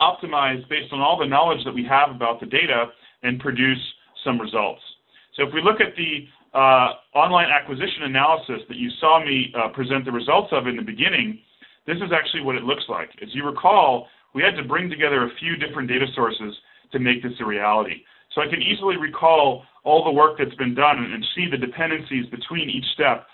optimized based on all the knowledge that we have about the data, and produce some results. So if we look at the online acquisition analysis that you saw me present the results of in the beginning, this is actually what it looks like. As you recall, we had to bring together a few different data sources to make this a reality. So I can easily recall all the work that's been done and see the dependencies between each step,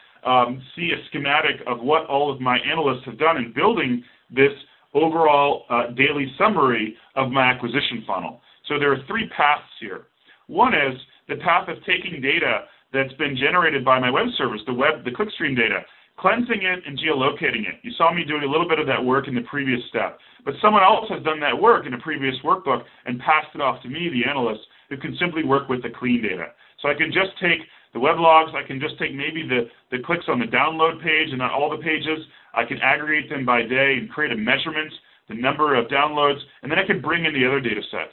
see a schematic of what all of my analysts have done in building this overall daily summary of my acquisition funnel. So there are 3 paths here. One is the path of taking data that's been generated by my web servers, the clickstream data, cleansing it and geolocating it. You saw me doing a little bit of that work in the previous step, but someone else has done that work in a previous workbook and passed it off to me, the analyst, who can simply work with the clean data. So I can just take The web logs, I can just take maybe the clicks on the download page and not all the pages. I can aggregate them by day and create a measurement, the number of downloads, and then I can bring in the other data sets.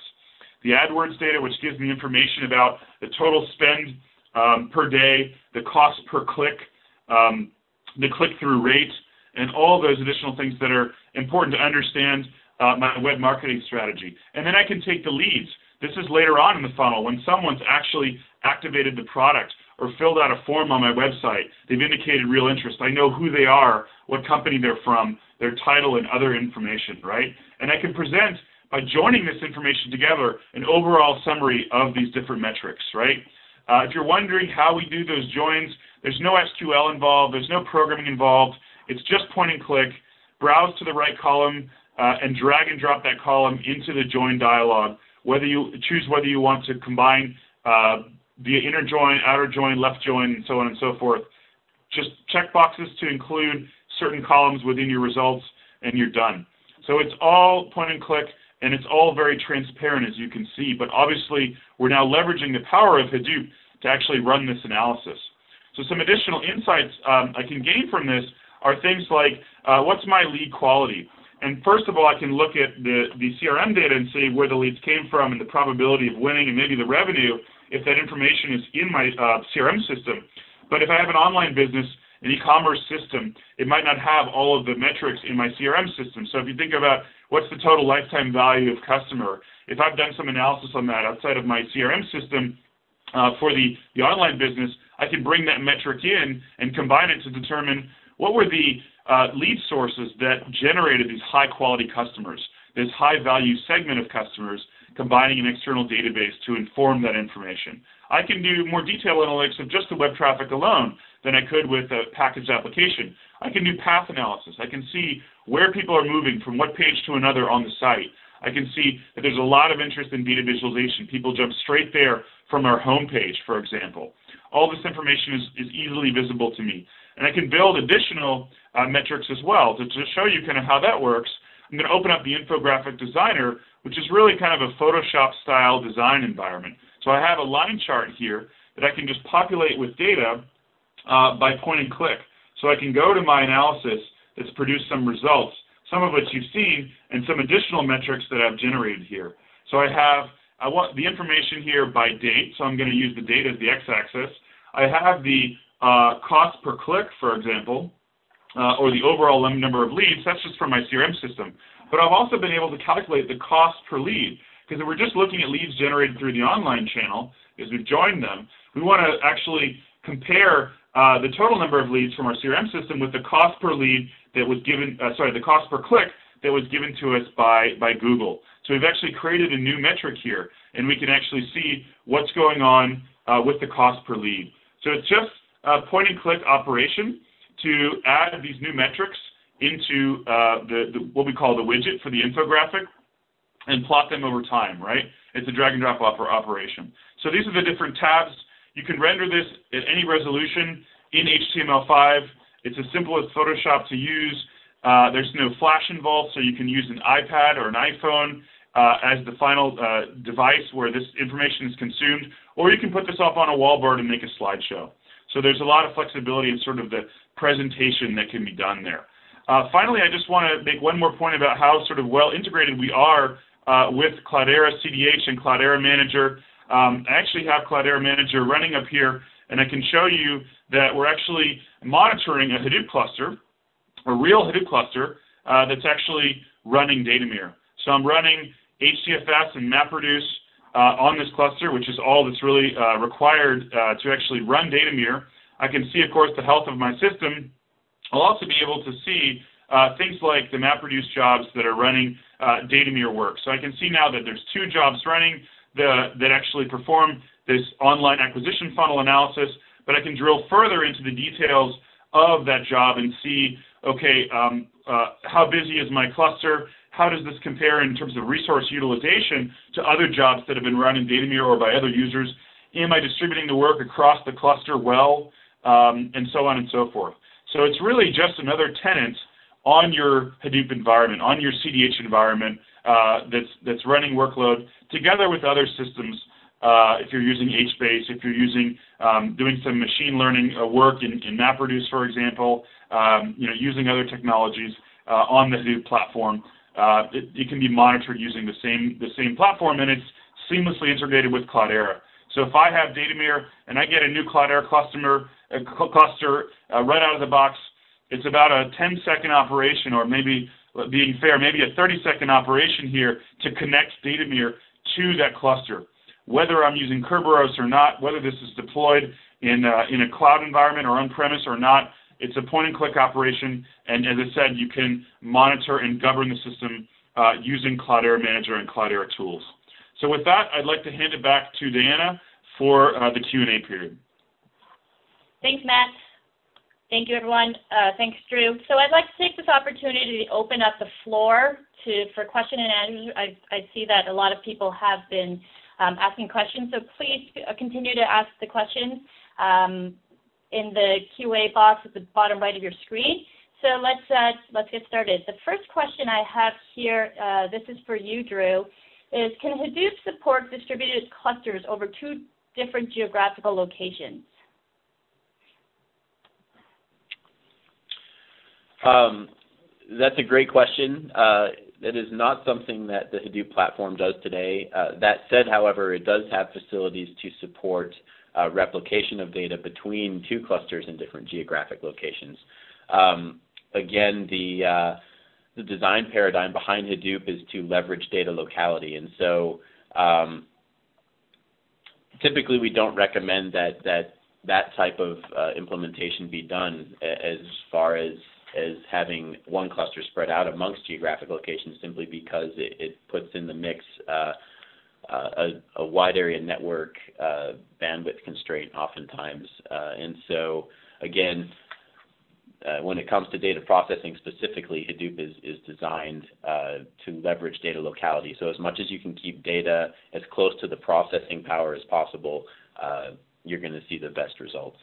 The AdWords data, which gives me information about the total spend per day, the cost per click, the click-through rate, and all those additional things that are important to understand my web marketing strategy. And then I can take the leads. This is later on in the funnel when someone's actually activated the product or filled out a form on my website. They've indicated real interest. I know who they are, what company they're from, their title, and other information, right? And I can present, by joining this information together, an overall summary of these different metrics, right? If you're wondering how we do those joins, there's no SQL involved, there's no programming involved. It's just point and click, browse to the right column, and drag and drop that column into the join dialog. Choose whether you want to combine via inner join, outer join, left join, and so on and so forth. Just check boxes to include certain columns within your results, and you're done. So it's all point and click, and it's all very transparent, as you can see. But obviously, we're now leveraging the power of Hadoop to actually run this analysis. So some additional insights I can gain from this are things like, what's my lead quality? And first of all, I can look at the CRM data and see where the leads came from and the probability of winning and maybe the revenue if that information is in my CRM system. But if I have an online business, an e-commerce system, it might not have all of the metrics in my CRM system. So if you think about what's the total lifetime value of customer, if I've done some analysis on that outside of my CRM system for the online business, I can bring that metric in and combine it to determine what were the lead sources that generated these high-quality customers, this high-value segment of customers, combining an external database to inform that information. I can do more detailed analytics of just the web traffic alone than I could with a packaged application. I can do path analysis. I can see where people are moving from what page to another on the site. I can see that there's a lot of interest in data visualization. People jump straight there from our home page, for example. All this information is easily visible to me. And I can build additional metrics as well to show you kind of how that works. I'm going to open up the Infographic Designer, which is really kind of a Photoshop-style design environment. So I have a line chart here that I can just populate with data by point and click. So I can go to my analysis that's produced some results, some of which you've seen, and some additional metrics that I've generated here. So I want the information here by date, so I'm going to use the date as the x-axis. I have the cost per click, for example, or the overall number of leads. That's just from my CRM system. But I've also been able to calculate the cost per lead, because if we're just looking at leads generated through the online channel, because we've joined them, we want to actually compare the total number of leads from our CRM system with the cost per lead that was given, the cost per click that was given to us by Google. So we've actually created a new metric here, and we can actually see what's going on with the cost per lead. So it's just a point and click operation to add these new metrics into what we call the widget for the infographic and plot them over time, right? It's a drag and drop operation. So these are the different tabs. You can render this at any resolution in HTML5. It's as simple as Photoshop to use. There's no flash involved, so you can use an iPad or an iPhone as the final device where this information is consumed, or you can put this up on a wallboard and make a slideshow. So there's a lot of flexibility in sort of the presentation that can be done there. Finally, I just want to make one more point about how sort of well integrated we are with Cloudera CDH and Cloudera Manager. I actually have Cloudera Manager running up here, and I can show you that we're actually monitoring a Hadoop cluster, a real Hadoop cluster that's actually running Datameer. So I'm running HDFS and MapReduce on this cluster, which is all that's really required to actually run Datameer. I can see, of course, the health of my system. I'll also be able to see things like the MapReduce jobs that are running Datameer work. So I can see now that there's 2 jobs running that actually perform this online acquisition funnel analysis, but I can drill further into the details of that job and see, okay, how busy is my cluster? How does this compare in terms of resource utilization to other jobs that have been run in Datameer or by other users? Am I distributing the work across the cluster well? And so on and so forth. So it's really just another tenant on your Hadoop environment, on your CDH environment that's running workload together with other systems if you're using HBase, if you're using doing some machine learning work in MapReduce, for example, using other technologies on the Hadoop platform, it can be monitored using the same platform, and it's seamlessly integrated with Cloudera. So if I have Datameer and I get a new Cloudera cluster right out of the box, it's about a 10-second operation, or maybe, being fair, maybe a 30-second operation here to connect Datameer to that cluster. Whether I'm using Kerberos or not, whether this is deployed in a cloud environment or on-premise or not, it's a point-and-click operation, and as I said, you can monitor and govern the system using Cloudera Manager and Cloudera tools. So with that, I'd like to hand it back to Diana for the Q&A period. Thanks, Matt. Thank you, everyone. Thanks, Drew. So I'd like to take this opportunity to open up the floor for question and answers. I see that a lot of people have been asking questions, so please continue to ask the questions in the QA box at the bottom right of your screen. So let's get started. The first question I have here, this is for you, Drew, is can Hadoop support distributed clusters over 2 different geographical locations? That's a great question. That is not something that the Hadoop platform does today. That said, however, it does have facilities to support replication of data between 2 clusters in different geographic locations. Again, the design paradigm behind Hadoop is to leverage data locality, and so typically we don't recommend that type of implementation be done as far as having one cluster spread out amongst geographic locations, simply because it puts in the mix a wide area network bandwidth constraint oftentimes. And so, again, when it comes to data processing specifically, Hadoop is designed to leverage data locality. So as much as you can keep data as close to the processing power as possible, you're going to see the best results.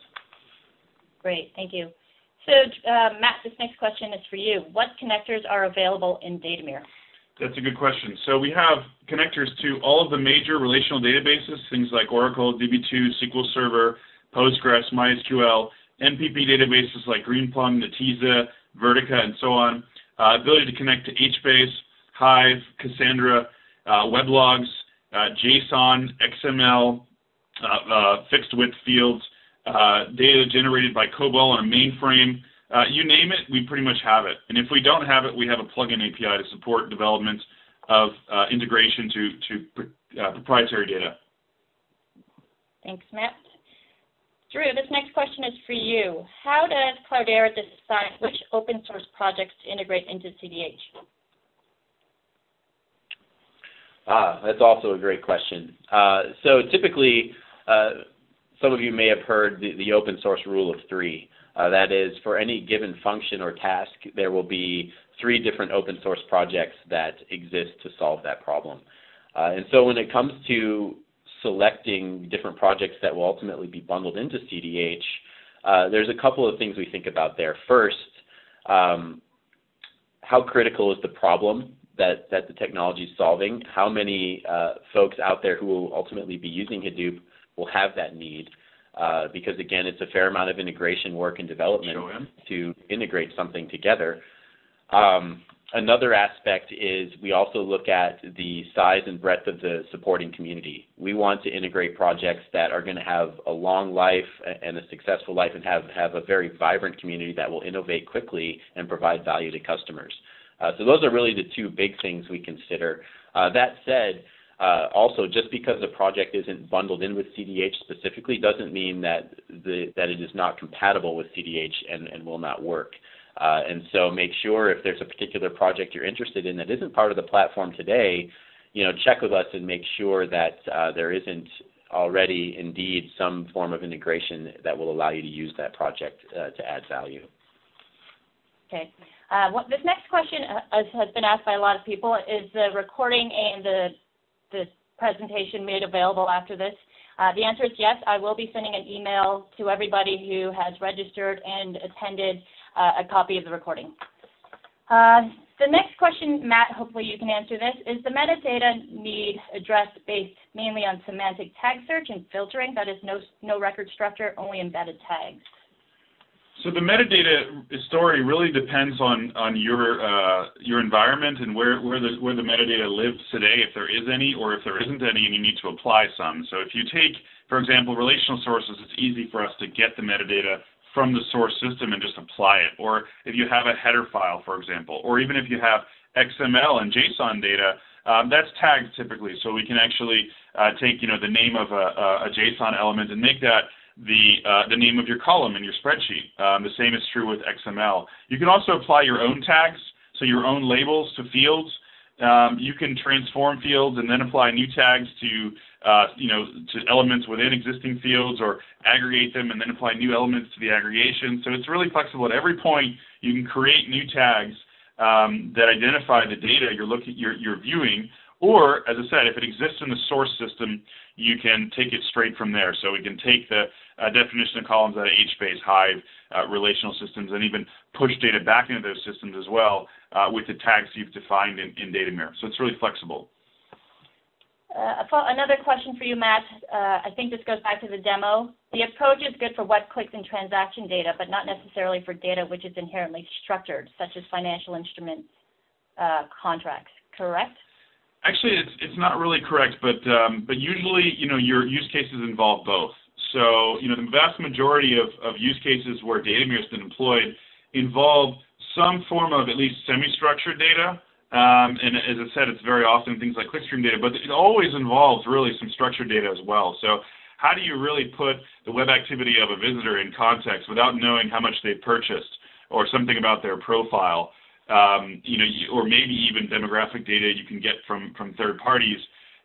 Great, thank you. So, Matt, this next question is for you. What connectors are available in Datameer? That's a good question. So we have connectors to all of the major relational databases, things like Oracle, DB2, SQL Server, Postgres, MySQL, MPP databases like Greenplum, Netezza, Vertica, and so on. Ability to connect to HBase, Hive, Cassandra, weblogs, JSON, XML, fixed width fields, data generated by COBOL on a mainframe. You name it, we pretty much have it. And if we don't have it, we have a plugin API to support development of integration to proprietary data. Thanks, Matt. Drew, this next question is for you. How does Cloudera decide which open source projects to integrate into CDH? That's also a great question. So typically, some of you may have heard the open source rule of 3. That is, for any given function or task, there will be 3 different open source projects that exist to solve that problem. And so when it comes to selecting different projects that will ultimately be bundled into CDH, there's a couple of things we think about there. First, how critical is the problem that the technology is solving? How many folks out there who will ultimately be using Hadoop will have that need? Because, again, it's a fair amount of integration work and development to integrate something together. Another aspect is we also look at the size and breadth of the supporting community. We want to integrate projects that are going to have a long life and a successful life and have a very vibrant community that will innovate quickly and provide value to customers. So those are really the 2 big things we consider. That said, also, just because a project isn't bundled in with CDH specifically doesn't mean that it is not compatible with CDH and will not work. And so make sure if there's a particular project you're interested in that isn't part of the platform today, check with us and make sure that there isn't already indeed some form of integration that will allow you to use that project to add value. Okay. This next question has been asked by a lot of people. Is the recording and the presentation made available after this? The answer is yes. I will be sending an email to everybody who has registered and attended a copy of the recording. The next question, Matt, hopefully you can answer this. Is the metadata need addressed based mainly on semantic tag search and filtering? That is no record structure, only embedded tags. So the metadata story really depends on your environment and where the metadata lives today, if there is any, or if there isn't any, and you need to apply some. So if you take, for example, relational sources, it's easy for us to get the metadata from the source system and just apply it. Or if you have a header file, for example, or even if you have XML and JSON data, that's tagged typically. So we can actually take the name of a JSON element and make that the name of your column in your spreadsheet. The same is true with XML. You can also apply your own tags, so your own labels to fields. You can transform fields and then apply new tags to elements within existing fields, or aggregate them and then apply new elements to the aggregation. So it's really flexible. At every point, you can create new tags that identify the data you're viewing. Or, as I said, if it exists in the source system, you can take it straight from there. So we can take the definition of columns out of HBase, Hive, relational systems, and even push data back into those systems as well with the tags you've defined in Datameer. So it's really flexible. Another question for you, Matt. I think this goes back to the demo. The approach is good for web clicks and transaction data, but not necessarily for data which is inherently structured, such as financial instrument contracts, correct? Actually, it's not really correct, but usually, your use cases involve both. So, the vast majority of use cases where Datameer has been employed involve some form of at least semi-structured data. And as I said, it's very often things like clickstream data, but it always involves really some structured data as well. So how do you really put the web activity of a visitor in context without knowing how much they've purchased or something about their profile? Or maybe even demographic data you can get from third parties,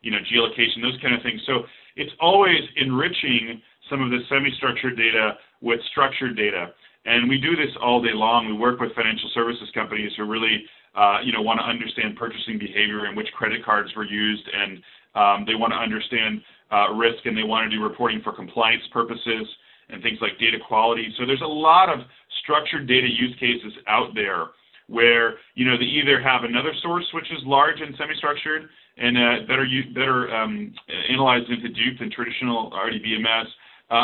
geolocation, those kind of things. So it's always enriching some of the semi-structured data with structured data. And we do this all day long. We work with financial services companies who really, want to understand purchasing behavior and which credit cards were used, and they want to understand risk, and they want to do reporting for compliance purposes and things like data quality. So there's a lot of structured data use cases out there where they either have another source which is large and semi-structured and better analyzed into Hadoop than traditional RDBMS,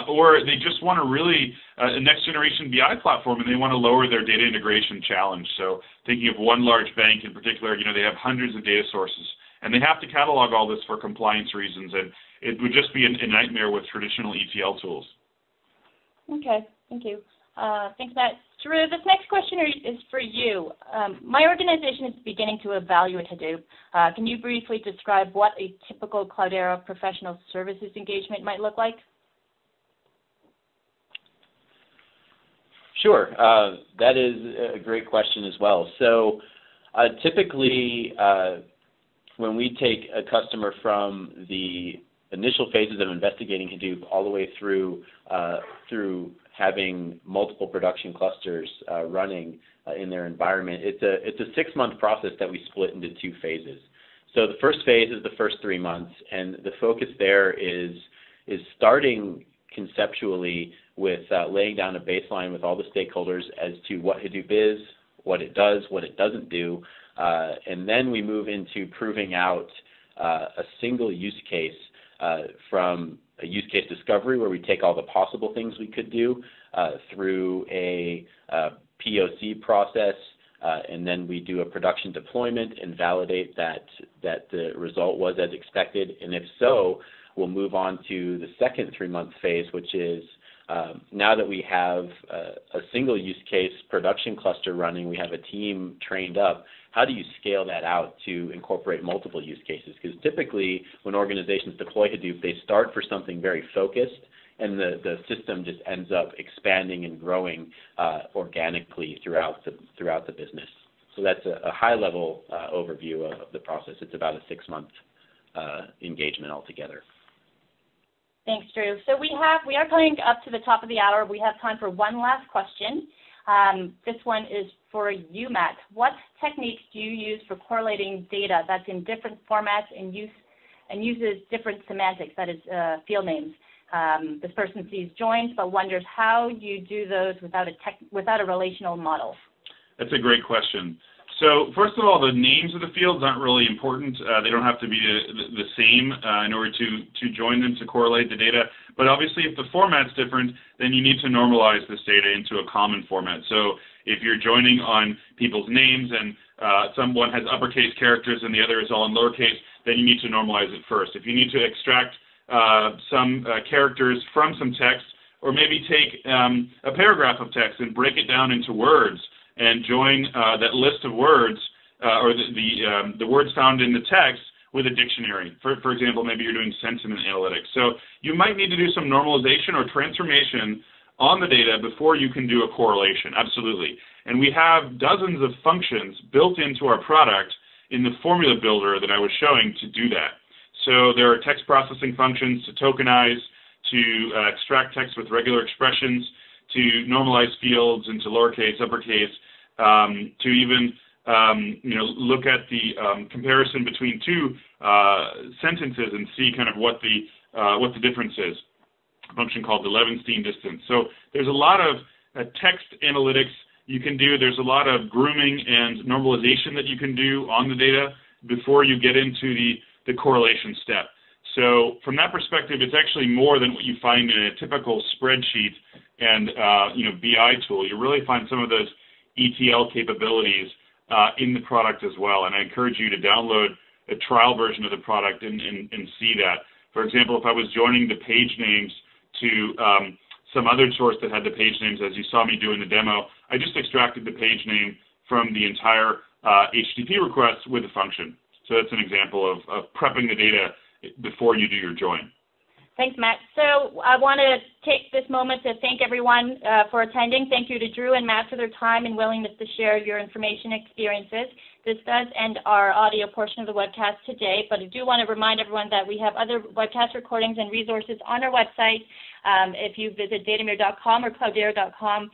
or they just want to really a next generation BI platform, and they want to lower their data integration challenge. So thinking of one large bank in particular, they have hundreds of data sources, and they have to catalog all this for compliance reasons, and it would just be a nightmare with traditional ETL tools. Okay, thank you. Thanks, Matt. Drew, this next question is for you. My organization is beginning to evaluate Hadoop. Can you briefly describe what a typical Cloudera professional services engagement might look like? Sure. That is a great question as well. So typically, when we take a customer from the initial phases of investigating Hadoop all the way through having multiple production clusters running in their environment, it's a 6-month process that we split into 2 phases. So the first phase is the first 3 months, and the focus there is starting conceptually with laying down a baseline with all the stakeholders as to what Hadoop is, what it does, what it doesn't do, and then we move into proving out a single use case from a use case discovery, where we take all the possible things we could do through a POC process, and then we do a production deployment and validate that the result was as expected. And if so, we'll move on to the second 3-month phase, which is now that we have a single use case production cluster running, we have a team trained up, how do you scale that out to incorporate multiple use cases? Because typically when organizations deploy Hadoop, they start for something very focused, and the system just ends up expanding and growing organically throughout the business. So that's a high-level overview of the process. It's about a 6-month engagement altogether. Thanks, Drew. So we are coming up to the top of the hour. We have time for one last question. This one is for you, Matt. What techniques do you use for correlating data that's in different formats and uses different semantics, that is field names? This person sees joins but wonders how you do those without a relational model. That's a great question. So first of all, the names of the fields aren't really important. They don't have to be the same in order to join them to correlate the data. But obviously, if the format's different, then you need to normalize this data into a common format. So if you're joining on people's names and someone has uppercase characters and the other is all in lowercase, then you need to normalize it first. If you need to extract some characters from some text, or maybe take a paragraph of text and break it down into words and join that list of words or the words found in the text with a dictionary. For example, maybe you're doing sentiment analytics. So you might need to do some normalization or transformation on the data before you can do a correlation, absolutely. And we have dozens of functions built into our product in the formula builder that I was showing to do that. So there are text processing functions to tokenize, to extract text with regular expressions, to normalize fields into lowercase, uppercase, to even look at the comparison between two sentences and see kind of what the difference is. A function called the Levenstein distance. So there's a lot of text analytics you can do. There's a lot of grooming and normalization that you can do on the data before you get into the correlation step. So from that perspective, it's actually more than what you find in a typical spreadsheet and BI tool. You really find some of those ETL capabilities in the product as well. And I encourage you to download a trial version of the product and see that. For example, if I was joining the page names to some other source that had the page names, as you saw me do in the demo, I just extracted the page name from the entire HTTP request with a function. So that's an example of prepping the data before you do your join. Thanks, Matt. So I want to take this moment to thank everyone for attending. Thank you to Drew and Matt for their time and willingness to share your information and experiences. This does end our audio portion of the webcast today, but I do want to remind everyone that we have other webcast recordings and resources on our website. If you visit datameer.com or cloudera.com,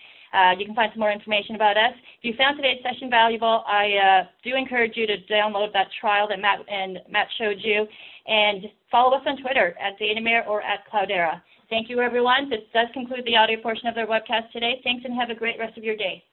you can find some more information about us. If you found today's session valuable, I do encourage you to download that trial that Matt showed you, and follow us on Twitter at Datameer or at Cloudera. Thank you, everyone. This does conclude the audio portion of our webcast today. Thanks, and have a great rest of your day.